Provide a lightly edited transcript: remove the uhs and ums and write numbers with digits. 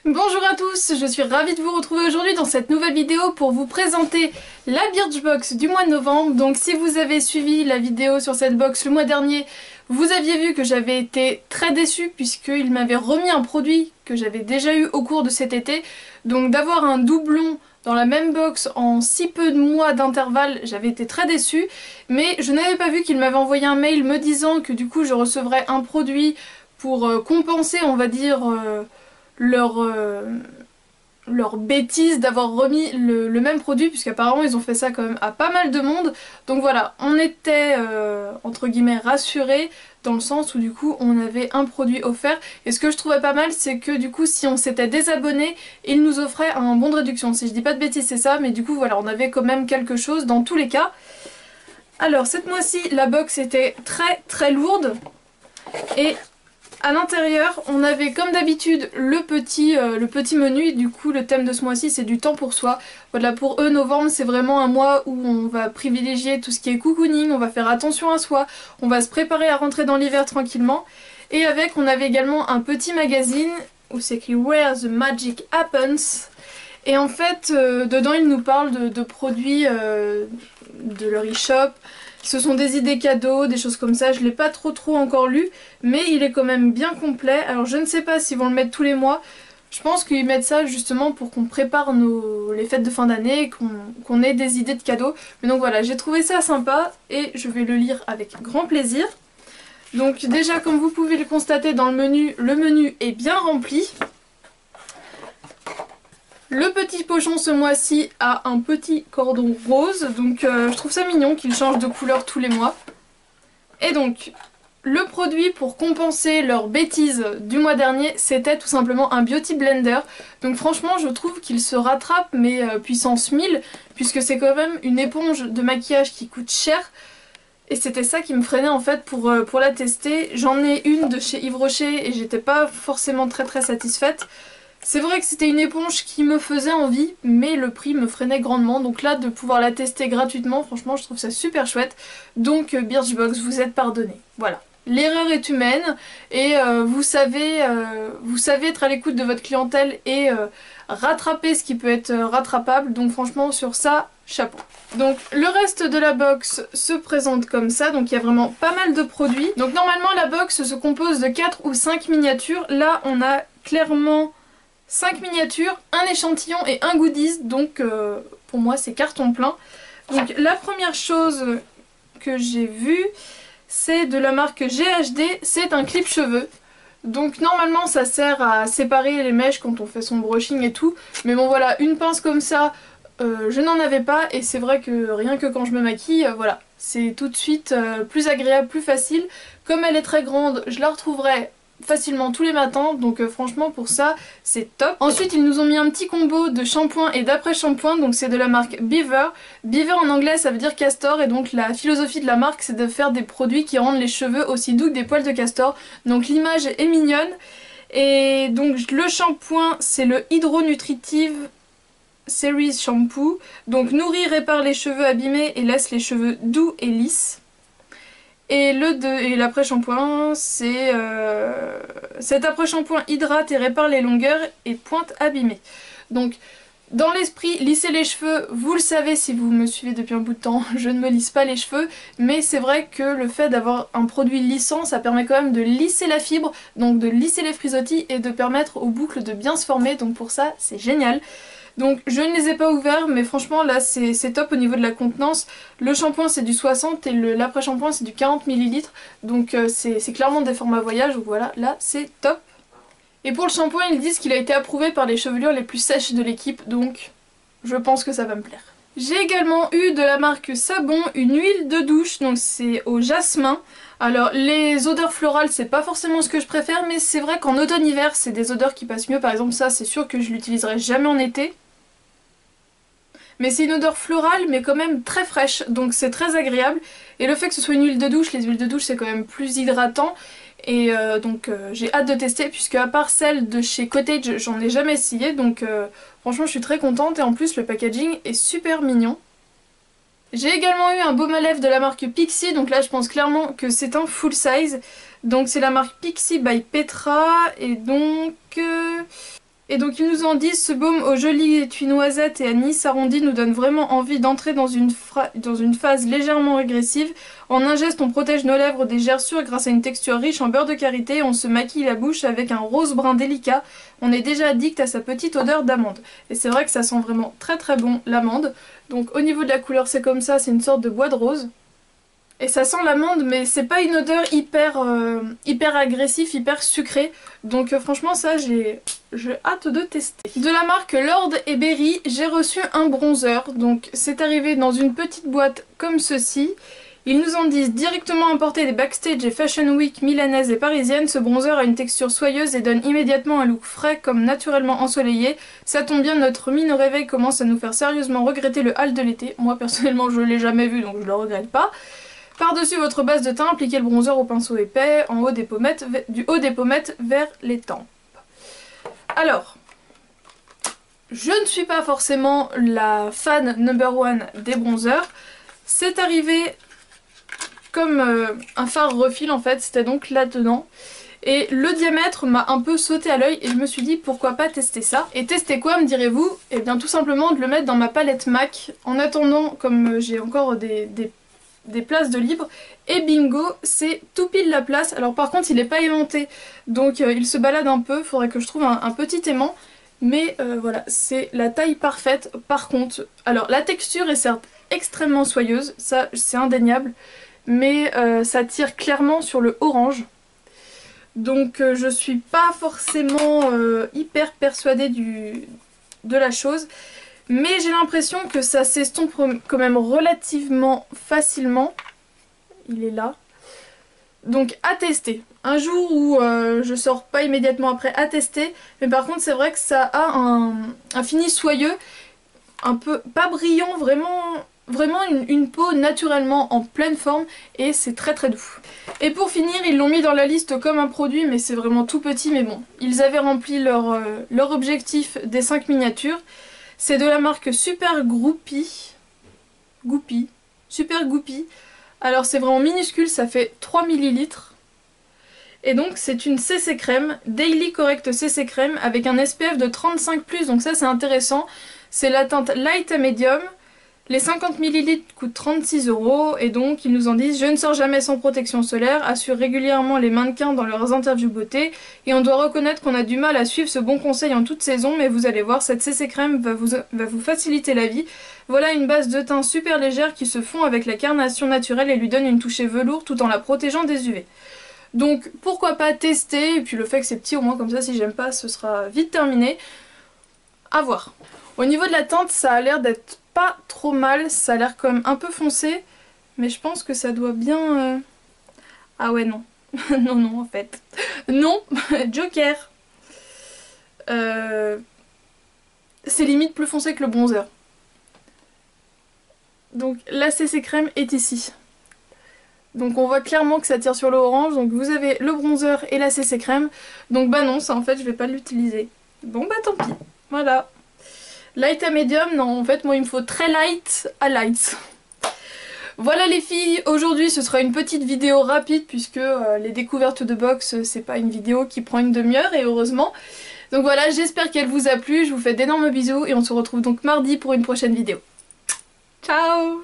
Bonjour à tous, je suis ravie de vous retrouver aujourd'hui dans cette nouvelle vidéo pour vous présenter la Birchbox du mois de novembre. Donc si vous avez suivi la vidéo sur cette box le mois dernier, vous aviez vu que j'avais été très déçue puisqu'il m'avait remis un produit que j'avais déjà eu au cours de cet été. Donc d'avoir un doublon dans la même box en si peu de mois d'intervalle, j'avais été très déçue. Mais je n'avais pas vu qu'il m'avait envoyé un mail me disant que du coup je recevrais un produit pour compenser, on va dire, leur, leur bêtise d'avoir remis le même produit, puisqu'apparemment ils ont fait ça quand même à pas mal de monde. Donc voilà, on était entre guillemets rassurés dans le sens où du coup on avait un produit offert. Et ce que je trouvais pas mal, c'est que du coup si on s'était désabonné, ils nous offraient un bon de réduction. Si je dis pas de bêtises c'est ça, mais du coup voilà, on avait quand même quelque chose dans tous les cas. Alors cette mois-ci la box était très lourde et à l'intérieur, on avait comme d'habitude le petit menu, et du coup le thème de ce mois-ci c'est du temps pour soi. Voilà, pour eux novembre c'est vraiment un mois où on va privilégier tout ce qui est cocooning, on va faire attention à soi, on va se préparer à rentrer dans l'hiver tranquillement. Et avec on avait également un petit magazine où c'est écrit Where the Magic Happens. Et en fait dedans ils nous parlent de produits de leur e-shop. Ce sont des idées cadeaux, des choses comme ça, je l'ai pas trop encore lu, mais il est quand même bien complet. Alors je ne sais pas s'ils vont le mettre tous les mois, je pense qu'ils mettent ça justement pour qu'on prépare les fêtes de fin d'année, qu'on ait des idées de cadeaux. Mais donc voilà, j'ai trouvé ça sympa et je vais le lire avec grand plaisir. Donc déjà comme vous pouvez le constater dans le menu est bien rempli. Le petit pochon ce mois-ci a un petit cordon rose, donc je trouve ça mignon qu'il change de couleur tous les mois. Et donc, le produit pour compenser leur bêtise du mois dernier, c'était tout simplement un Beauty Blender. Donc franchement, je trouve qu'il se rattrape, mais puissance 1000, puisque c'est quand même une éponge de maquillage qui coûte cher. Et c'était ça qui me freinait en fait pour la tester. J'en ai une de chez Yves Rocher et j'étais pas forcément très satisfaite. C'est vrai que c'était une éponge qui me faisait envie, mais le prix me freinait grandement. Donc là, de pouvoir la tester gratuitement, franchement, je trouve ça super chouette. Donc Birchbox, vous êtes pardonnés. Voilà. L'erreur est humaine et vous savez être à l'écoute de votre clientèle et rattraper ce qui peut être rattrapable. Donc franchement, sur ça, chapeau. Donc le reste de la box se présente comme ça, donc il y a vraiment pas mal de produits. Donc normalement la box se compose de 4 ou 5 miniatures. Là, on a clairement 5 miniatures, un échantillon et un goodies, donc pour moi c'est carton plein. Donc la première chose que j'ai vue, c'est de la marque GHD, c'est un clip cheveux. Donc normalement ça sert à séparer les mèches quand on fait son brushing et tout, mais bon voilà, une pince comme ça, je n'en avais pas et c'est vrai que rien que quand je me maquille, voilà, c'est tout de suite plus agréable, plus facile. Comme elle est très grande, je la retrouverai facilement tous les matins, donc franchement pour ça c'est top. Ensuite ils nous ont mis un petit combo de shampoing et d'après-shampoing, donc c'est de la marque Beaver. Beaver en anglais ça veut dire castor et donc la philosophie de la marque c'est de faire des produits qui rendent les cheveux aussi doux que des poils de castor, donc l'image est mignonne. Et donc le shampoing c'est le Hydro Nutritive Series Shampoo, donc nourrit, répare les cheveux abîmés et laisse les cheveux doux et lisses. Et l'après-shampoing, c'est cet après-shampoing hydrate et répare les longueurs et pointes abîmées. Donc dans l'esprit, lisser les cheveux, vous le savez si vous me suivez depuis un bout de temps, je ne me lisse pas les cheveux, mais c'est vrai que le fait d'avoir un produit lissant, ça permet quand même de lisser la fibre, donc de lisser les frisottis et de permettre aux boucles de bien se former, donc pour ça c'est génial. Donc je ne les ai pas ouverts, mais franchement là c'est top au niveau de la contenance. Le shampoing c'est du 60 et l'après-shampoing c'est du 40 ml. Donc c'est clairement des formats voyage, donc voilà, là c'est top. Et pour le shampoing ils disent qu'il a été approuvé par les chevelures les plus sèches de l'équipe, donc je pense que ça va me plaire. J'ai également eu de la marque Sabon une huile de douche, donc c'est au jasmin. Alors les odeurs florales c'est pas forcément ce que je préfère, mais c'est vrai qu'en automne-hiver c'est des odeurs qui passent mieux. Par exemple ça c'est sûr que je l'utiliserai jamais en été. Mais c'est une odeur florale mais quand même très fraîche, donc c'est très agréable. Et le fait que ce soit une huile de douche, les huiles de douche c'est quand même plus hydratant. Et donc j'ai hâte de tester puisque à part celle de chez Cottage j'en ai jamais essayé, donc franchement je suis très contente et en plus le packaging est super mignon. J'ai également eu un baume à lèvres de la marque Pixi, donc là je pense clairement que c'est un full size. Donc c'est la marque Pixi by Petra et donc Et donc ils nous en disent: ce baume au joli étui noisette et anis arrondi nous donne vraiment envie d'entrer dans une phase légèrement régressive. En un geste, on protège nos lèvres des gerçures grâce à une texture riche en beurre de karité. On se maquille la bouche avec un rose brun délicat. On est déjà addict à sa petite odeur d'amande. Et c'est vrai que ça sent vraiment très très bon l'amande. Donc au niveau de la couleur c'est comme ça, c'est une sorte de bois de rose. Et ça sent l'amande, mais c'est pas une odeur hyper agressif, hyper sucrée. Donc franchement ça j'ai hâte de tester. De la marque Lord & Berry, j'ai reçu un bronzer. Donc c'est arrivé dans une petite boîte comme ceci. Ils nous en disent: directement importé des Backstage et Fashion Week milanaises et parisiennes, ce bronzer a une texture soyeuse et donne immédiatement un look frais comme naturellement ensoleillé. Ça tombe bien, notre mine au réveil commence à nous faire sérieusement regretter le hall de l'été. Moi personnellement je l'ai jamais vu donc je le regrette pas. Par-dessus votre base de teint, appliquez le bronzer au pinceau épais, en haut des pommettes, du haut des pommettes vers les tempes. Alors, je ne suis pas forcément la fan number one des bronzers. C'est arrivé comme un fard refil en fait, c'était donc là-dedans. Et le diamètre m'a un peu sauté à l'œil et je me suis dit pourquoi pas tester ça. Et tester quoi, me direz-vous? Eh bien tout simplement de le mettre dans ma palette MAC. En attendant, comme j'ai encore des places de libre, et bingo, c'est tout pile la place. Alors par contre il n'est pas aimanté, donc il se balade un peu, faudrait que je trouve un petit aimant, mais voilà, c'est la taille parfaite. Par contre, alors la texture est certes extrêmement soyeuse, ça c'est indéniable, mais ça tire clairement sur le orange, donc je suis pas forcément hyper persuadée de la chose. Mais j'ai l'impression que ça s'estompe quand même relativement facilement. Il est là. Donc à tester. Un jour où je sors pas immédiatement après, à tester. Mais par contre c'est vrai que ça a un fini soyeux. Un peu, pas brillant, vraiment une peau naturellement en pleine forme. Et c'est très très doux. Et pour finir, ils l'ont mis dans la liste comme un produit. Mais c'est vraiment tout petit. Mais bon, ils avaient rempli leur objectif des 5 miniatures. C'est de la marque Super Goupy. Super Goupy. Alors c'est vraiment minuscule, ça fait 3 ml. Et donc c'est une CC crème, Daily Correct CC crème avec un SPF de 35+, donc ça c'est intéressant. C'est la teinte light à medium. Les 50 ml coûtent 36 € et donc ils nous en disent: je ne sors jamais sans protection solaire, assure régulièrement les mannequins dans leurs interviews beauté et on doit reconnaître qu'on a du mal à suivre ce bon conseil en toute saison, mais vous allez voir, cette CC crème va vous faciliter la vie. Voilà une base de teint super légère qui se fond avec la carnation naturelle et lui donne une touche velours tout en la protégeant des UV. Donc pourquoi pas tester, et puis le fait que c'est petit au moins comme ça si j'aime pas ce sera vite terminé. À voir. Au niveau de la teinte ça a l'air d'être pas trop mal, ça a l'air quand même un peu foncé, mais je pense que ça doit bien... Ah ouais non, non en fait, non, Joker. C'est limite plus foncé que le bronzer. Donc la CC crème est ici. Donc on voit clairement que ça tire sur l'orange, donc vous avez le bronzer et la CC crème. Donc bah non, ça en fait je vais pas l'utiliser. Bon bah tant pis, voilà. Light à medium, non en fait moi il me faut très light à light. Voilà les filles, aujourd'hui ce sera une petite vidéo rapide puisque les découvertes de box c'est pas une vidéo qui prend une demi-heure et heureusement. Donc voilà, j'espère qu'elle vous a plu, je vous fais d'énormes bisous et on se retrouve donc mardi pour une prochaine vidéo. Ciao!